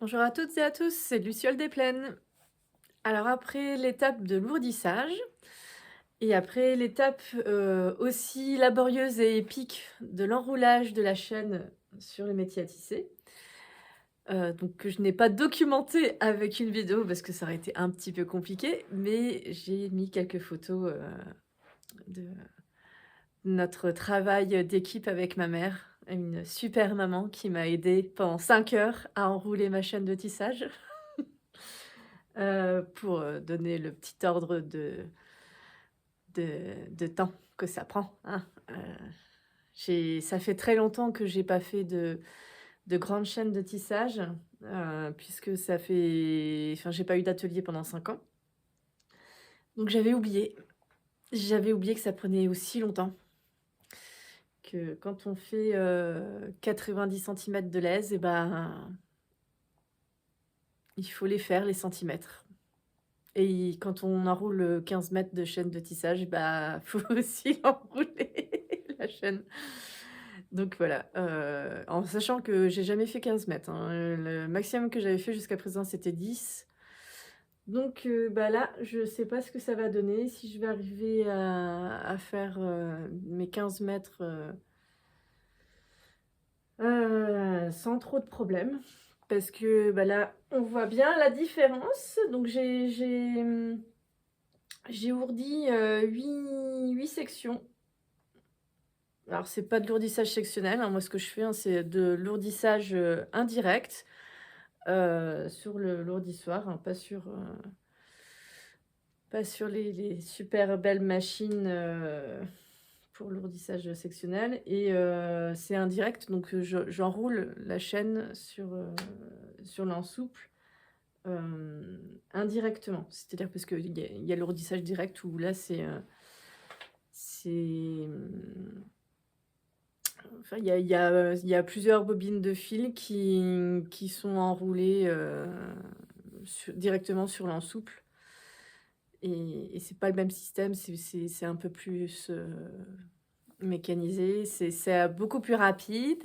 Bonjour à toutes et à tous, c'est Luciole des Plaines. Alors après l'étape de lourdissage et après l'étape, aussi laborieuse et épique de l'enroulage de la chaîne sur le métier à tisser, donc que je n'ai pas documenté avec une vidéo parce que ça aurait été un petit peu compliqué, mais j'ai mis quelques photos, de notre travail d'équipe avec ma mère, une super maman qui m'a aidée pendant 5 heures à enrouler ma chaîne de tissage. Pour, donner le petit ordre de temps que ça prend, hein. J'ai ça fait très longtemps que j'ai pas fait de grandes chaînes de tissage, puisque ça fait enfin, j'ai pas eu d'atelier pendant 5 ans. Donc j'avais oublié que ça prenait aussi longtemps, que quand on fait, 90 centimètres de lèse et ben, il faut les faire les centimètres. Et quand on enroule, 15 mètres de chaîne de tissage, bah, faut aussi enrouler la chaîne. Donc voilà, en sachant que j'ai jamais fait 15 mètres, hein, le maximum que j'avais fait jusqu'à présent, c'était 10. Donc bah, là, je sais pas ce que ça va donner, si je vais arriver à faire, mes 15 mètres, sans trop de problèmes. Parce que, bah, là, on voit bien la différence. Donc j'ai ourdi, 8 sections. Alors c'est pas de l'ourdissage sectionnel, hein, moi ce que je fais, hein, c'est de l'ourdissage, indirect, sur le l'ourdissoir, hein, pas sur les super belles machines, pour l'ourdissage sectionnel et c'est indirect donc j'enroule la chaîne sur l'ensouple, indirectement. C'est-à-dire parce qu'il y a l'ourdissage direct où là c'est, enfin, il y a plusieurs bobines de fil qui sont enroulées, directement sur l'ensouple et c'est pas le même système, c'est un peu plus, mécanisé. C'est beaucoup plus rapide,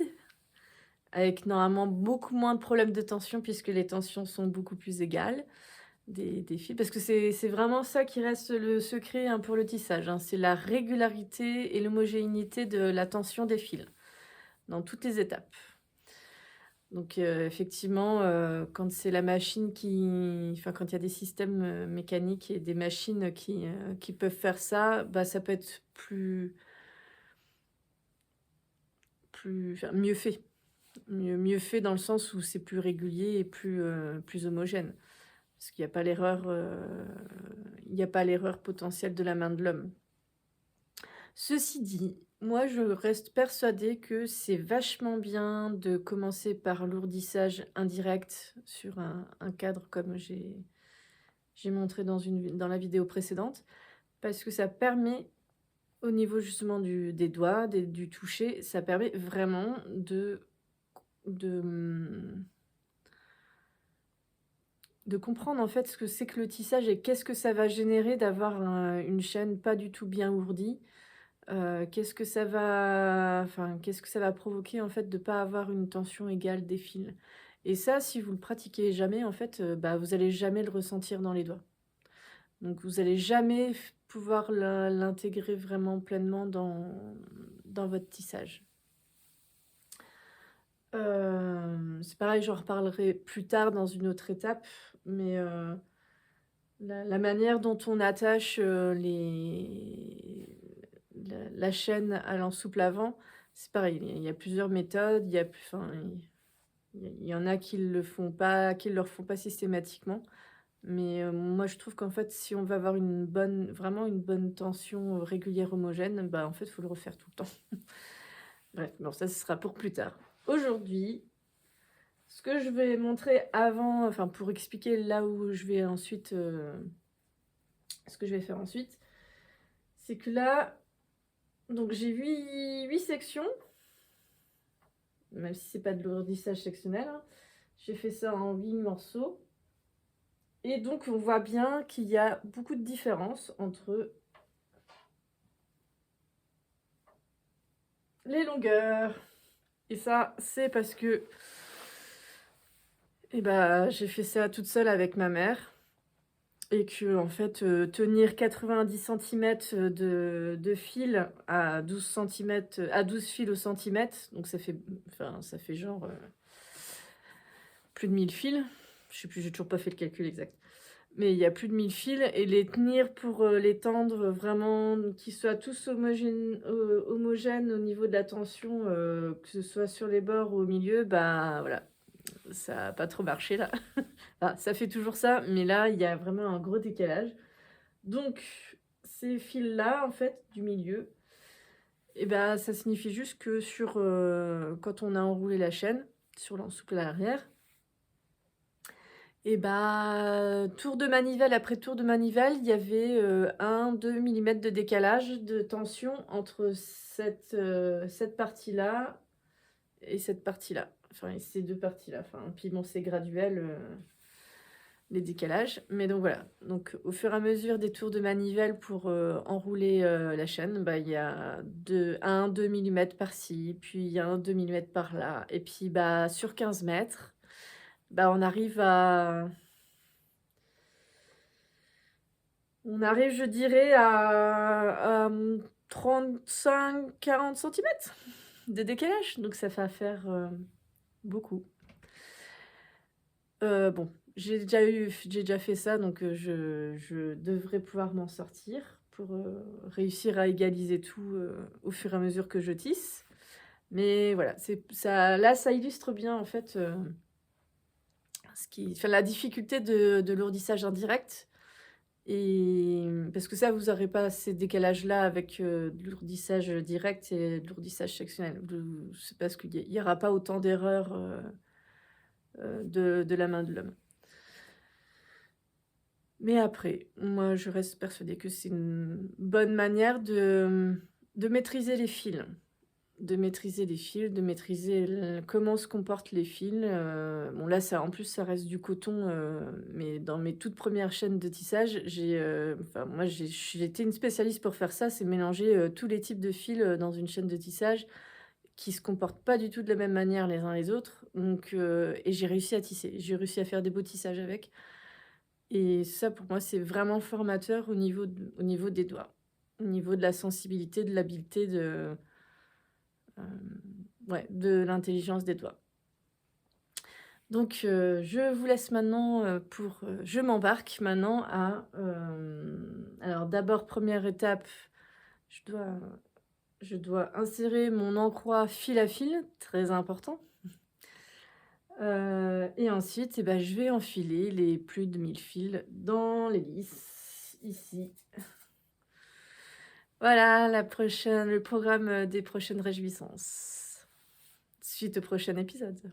avec normalement beaucoup moins de problèmes de tension puisque les tensions sont beaucoup plus égales des fils. Parce que c'est vraiment ça qui reste le secret, hein, pour le tissage, hein, c'est la régularité et l'homogénéité de la tension des fils, dans toutes les étapes. Donc effectivement, quand c'est la machine enfin, quand il y a des systèmes, mécaniques et des machines qui peuvent faire ça, bah, ça peut être enfin, mieux fait. Mieux fait dans le sens où c'est plus régulier et plus homogène. Parce qu'il y a pas l'erreur, il y a pas l'erreur potentielle de la main de l'homme. Ceci dit, moi je reste persuadée que c'est vachement bien de commencer par l'ourdissage indirect sur un cadre comme j'ai montré dans la vidéo précédente, parce que ça permet au niveau justement des doigts, du toucher, ça permet vraiment de, mmh, de comprendre en fait ce que c'est que le tissage et qu'est-ce que ça va générer d'avoir une chaîne pas du tout bien ourdie. Qu'est-ce que ça va provoquer en fait de pas avoir une tension égale des fils? Et ça, si vous le pratiquez jamais, en fait, bah, vous allez jamais le ressentir dans les doigts. Donc vous allez jamais pouvoir l'intégrer vraiment pleinement dans votre tissage. C'est pareil, j'en reparlerai plus tard dans une autre étape, mais la manière dont on attache, la chaîne à l'ensouple avant, c'est pareil, il y a plusieurs méthodes, il y a plus enfin, il y en a qui le font pas qui le refont pas systématiquement. Mais, moi je trouve qu'en fait, si on veut avoir vraiment une bonne tension, régulière, homogène, bah, en fait, il faut le refaire tout le temps. Bref, bon ça, ce sera pour plus tard. Aujourd'hui, ce que je vais montrer avant enfin, pour expliquer là où je vais ensuite, ce que je vais faire ensuite, c'est que là, donc j'ai 8 sections, même si c'est pas de l'ourdissage sectionnel, hein. J'ai fait ça en 8 morceaux et donc on voit bien qu'il y a beaucoup de différences entre les longueurs et ça, c'est parce que Et bah, j'ai fait ça toute seule avec ma mère et que en fait, tenir 90 centimètres de fil à 12 centimètres, à 12 fils au centimètre, donc ça fait genre, plus de 1000 fils. Je sais plus, j'ai toujours pas fait le calcul exact. Mais il y a plus de 1000 fils et les tenir pour, les tendre vraiment, qu'ils soient tous homogènes au niveau de la tension, que ce soit sur les bords ou au milieu, bah, voilà, ça a pas trop marché là. Ah, ça fait toujours ça, mais là, il y a vraiment un gros décalage. Donc ces fils-là, en fait, du milieu, et ben ça signifie juste que quand on a enroulé la chaîne sur l'ensouple à l'arrière, et bah, tour de manivelle après tour de manivelle, il y avait, 1-2 millimètres de décalage de tension entre cette partie-là et cette partie-là. Enfin et ces 2 parties-là. Enfin, puis bon, c'est graduel, les décalages. Mais donc voilà. Donc au fur et à mesure des tours de manivelle pour, enrouler, la chaîne, bah, il y a 1-2 millimètres par-ci, puis il y a 1-2 millimètres par là et puis, bah, sur 15 mètres, bah, on arrive, je dirais, à 35-40 centimètres de décalage, donc ça va faire, beaucoup. Bon, j'ai déjà fait ça, donc je devrais pouvoir m'en sortir pour, réussir à égaliser tout, au fur et à mesure que je tisse. Mais voilà, c'est ça là, ça illustre bien, en fait, la difficulté de lourdissage indirect. Et parce que ça, vous aurez pas ces décalages-là avec, de lourdissage direct et de lourdissage sectionnel. C'est parce qu'il y aura pas autant d'erreurs, de la main de l'homme. Mais après, moi, je reste persuadée que c'est une bonne manière de maîtriser les fils. De maîtriser les fils, de maîtriser comment se comportent les fils. Bon, là, en plus, ça reste du coton, mais dans mes toutes premières chaînes de tissage, moi, j'ai été une spécialiste pour faire ça, c'est mélanger tous les types de fils dans une chaîne de tissage qui se comportent pas du tout de la même manière les uns les autres. Donc, et j'ai réussi à tisser. J'ai réussi à faire des beaux tissages avec. Et ça, pour moi, c'est vraiment formateur au niveau des doigts, au niveau de la sensibilité, de l'habileté, ouais, de l'intelligence des doigts. Donc, je vous laisse maintenant je m'embarque maintenant alors d'abord, première étape, je dois, je dois insérer mon encroix fil à fil, très important. Et ensuite, eh ben, je vais enfiler les plus de 1000 fils dans les lisses, ici. Voilà le programme des prochaines réjouissances. Suite au prochain épisode.